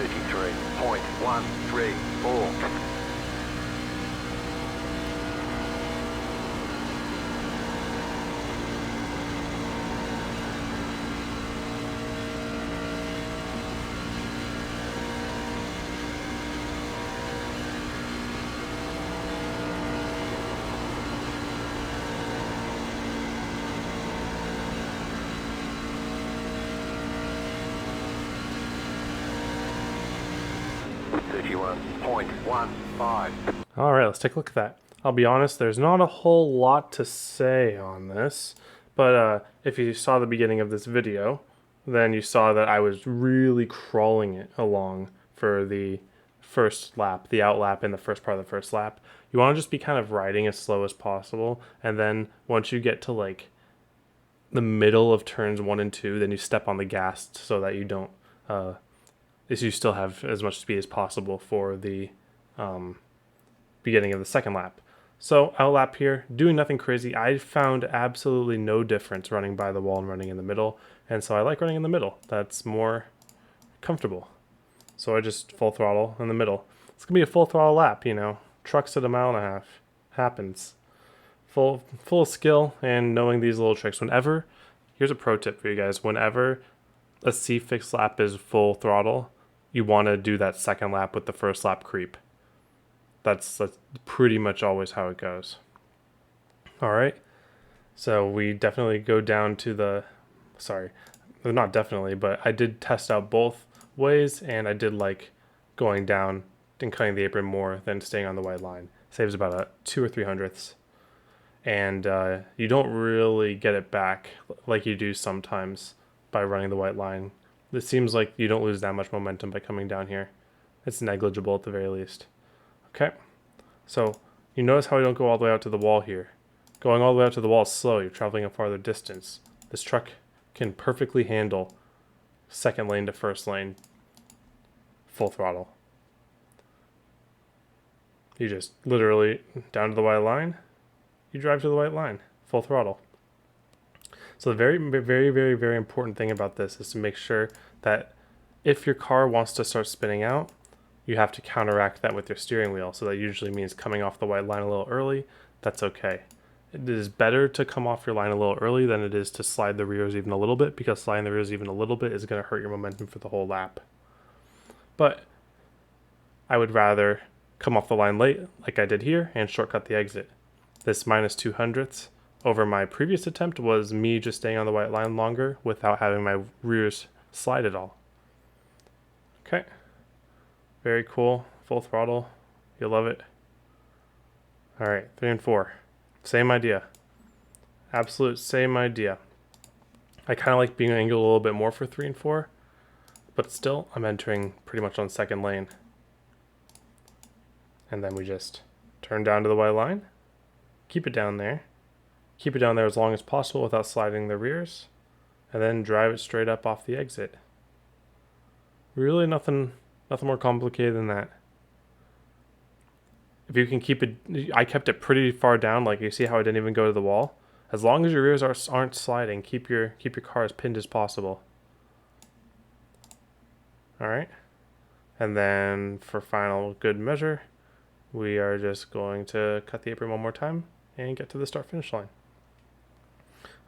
33.134. Alright, let's take a look at that. I'll be honest, there's not a whole lot to say on this, but if you saw the beginning of this video, then you saw that I was really crawling it along for the first lap, the out lap in the first part of the first lap. You want to just be kind of riding as slow as possible, and then once you get to like the middle of turns 1 and 2, then you step on the gas so that you don't you still have as much speed as possible for the beginning of the second lap. So out lap here, doing nothing crazy. I found absolutely no difference running by the wall and running in the middle, and so I like running in the middle. That's more comfortable. So I just full throttle in the middle. It's gonna be a full throttle lap, you know. Trucks at 1.5 miles happens. Full skill and knowing these little tricks. Whenever, here's a pro tip for you guys. Whenever a C-fix lap is full throttle, you want to do that second lap with the first lap creep. That's pretty much always how it goes. All right. So we definitely go down to the, not definitely, but I did test out both ways, and I did like going down and cutting the apron more than staying on the white line. Saves about a 2 or 3 hundredths. And you don't really get it back like you do sometimes by running the white line. It seems like you don't lose that much momentum by coming down here. It's negligible at the very least. Okay, so you notice how we don't go all the way out to the wall here. Going all the way out to the wall is slow. You're traveling a farther distance. This truck can perfectly handle second lane to first lane full throttle. You just literally down to the white line, you drive to the white line, full throttle. So the very important thing about this is to make sure that if your car wants to start spinning out, you have to counteract that with your steering wheel. So that usually means coming off the white line a little early. That's okay. It is better to come off your line a little early than it is to slide the rears even a little bit, because sliding the rears even a little bit is going to hurt your momentum for the whole lap. But I would rather come off the line late, like I did here, and shortcut the exit. This minus 2 hundredths over my previous attempt was me just staying on the white line longer without having my rears slide at all. Okay. Very cool. Full throttle. You'll love it. Alright, 3 and 4. Same idea. Absolute same idea. I kind of like being angled a little bit more for 3 and 4, but still I'm entering pretty much on second lane. And then we just turn down to the white line. Keep it down there. Keep it down there as long as possible without sliding the rears, and then drive it straight up off the exit. Really nothing more complicated than that. If you can keep it, I kept it pretty far down, like you see how I didn't even go to the wall. As long as your rears aren't sliding, keep your car as pinned as possible. All right, and then for final good measure, we are just going to cut the apron one more time and get to the start-finish line.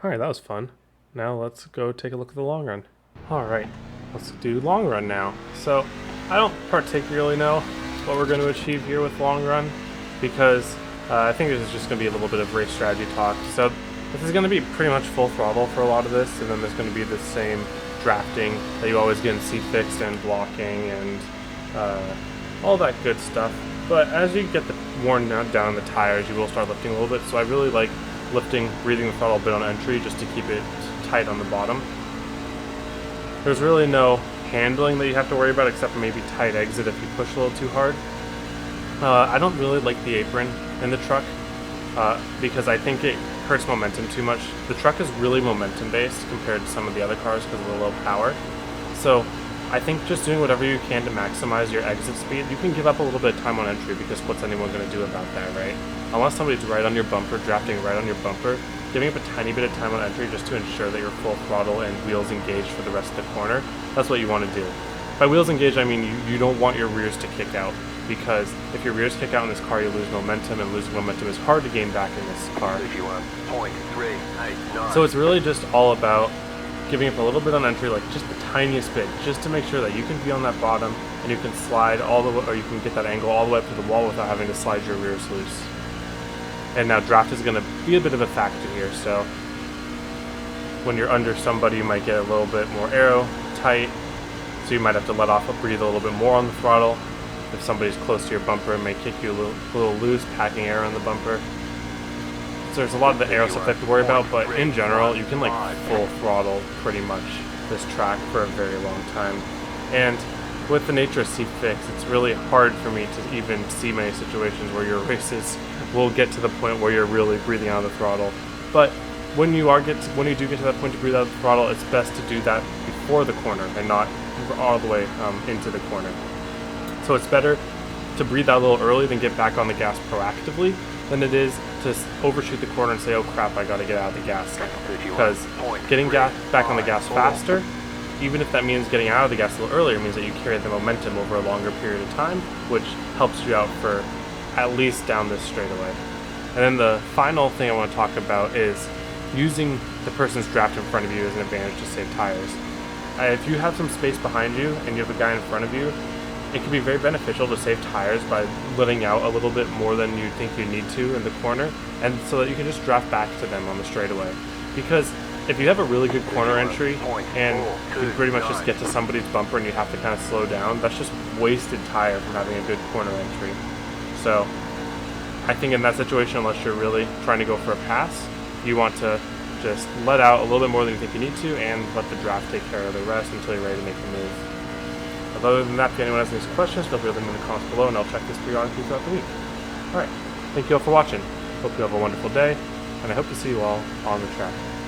Alright, that was fun. Now let's go take a look at the long run. Alright, let's do long run now. So, I don't particularly know what we're going to achieve here with long run, because I think this is just going to be a little bit of race strategy talk. So, this is going to be pretty much full throttle for a lot of this, and then there's going to be the same drafting that you always get in C-fix and blocking and all that good stuff. But as you get worn down the tires, you will start lifting a little bit. So I really like breathing the throttle a bit on entry just to keep it tight on the bottom. There's really no handling that you have to worry about except for maybe tight exit if you push a little too hard. I don't really like the apron in the truck because I think it hurts momentum too much. The truck is really momentum based compared to some of the other cars because of the low power. So I think just doing whatever you can to maximize your exit speed. You can give up a little bit of time on entry because what's anyone going to do about that, right? Unless somebody's right on your bumper, drafting right on your bumper, giving up a tiny bit of time on entry just to ensure that you're full throttle and wheels engaged for the rest of the corner, that's what you want to do. By wheels engaged, I mean you don't want your rears to kick out, because if your rears kick out in this car, you lose momentum, and losing momentum is hard to gain back in this car. 51.389. So it's really just all about giving up a little bit on entry, like just the tiniest bit, just to make sure that you can be on that bottom and you can slide all the way, or you can get that angle all the way up to the wall without having to slide your rears loose. And now draft is going to be a bit of a factor here, so when you're under somebody, you might get a little bit more aero tight, so you might have to let off, breathe a little bit more on the throttle. If somebody's close to your bumper, it may kick you a little loose, packing air on the bumper. So there's a lot of the aero stuff I have to worry about, but in general, you can like full throttle pretty much this track for a very long time. And with the nature of C-Fix, it's really hard for me to even see many situations where your races will get to the point where you're really breathing out of the throttle. But when you do get to that point to breathe out of the throttle, it's best to do that before the corner and not all the way into the corner. So it's better to breathe out a little early than get back on the gas proactively than it is to overshoot the corner and say, oh crap, I gotta get out of the gas now. Because getting back on the gas faster, even if that means getting out of the gas a little earlier, means that you carry the momentum over a longer period of time, which helps you out for at least down this straightaway. And then the final thing I want to talk about is using the person's draft in front of you as an advantage to save tires. If you have some space behind you and you have a guy in front of you, it can be very beneficial to save tires by letting out a little bit more than you think you need to in the corner, and so that you can just draft back to them on the straightaway. Because if you have a really good corner entry and you pretty much just get to somebody's bumper and you have to kind of slow down, that's just wasted tire from having a good corner entry. So I think in that situation, unless you're really trying to go for a pass, you want to just let out a little bit more than you think you need to and let the draft take care of the rest until you're ready to make the move. But other than that, if anyone has any questions, feel free to leave them in the comments below and I'll check this periodically throughout the week. Alright, thank you all for watching. Hope you have a wonderful day, and I hope to see you all on the track.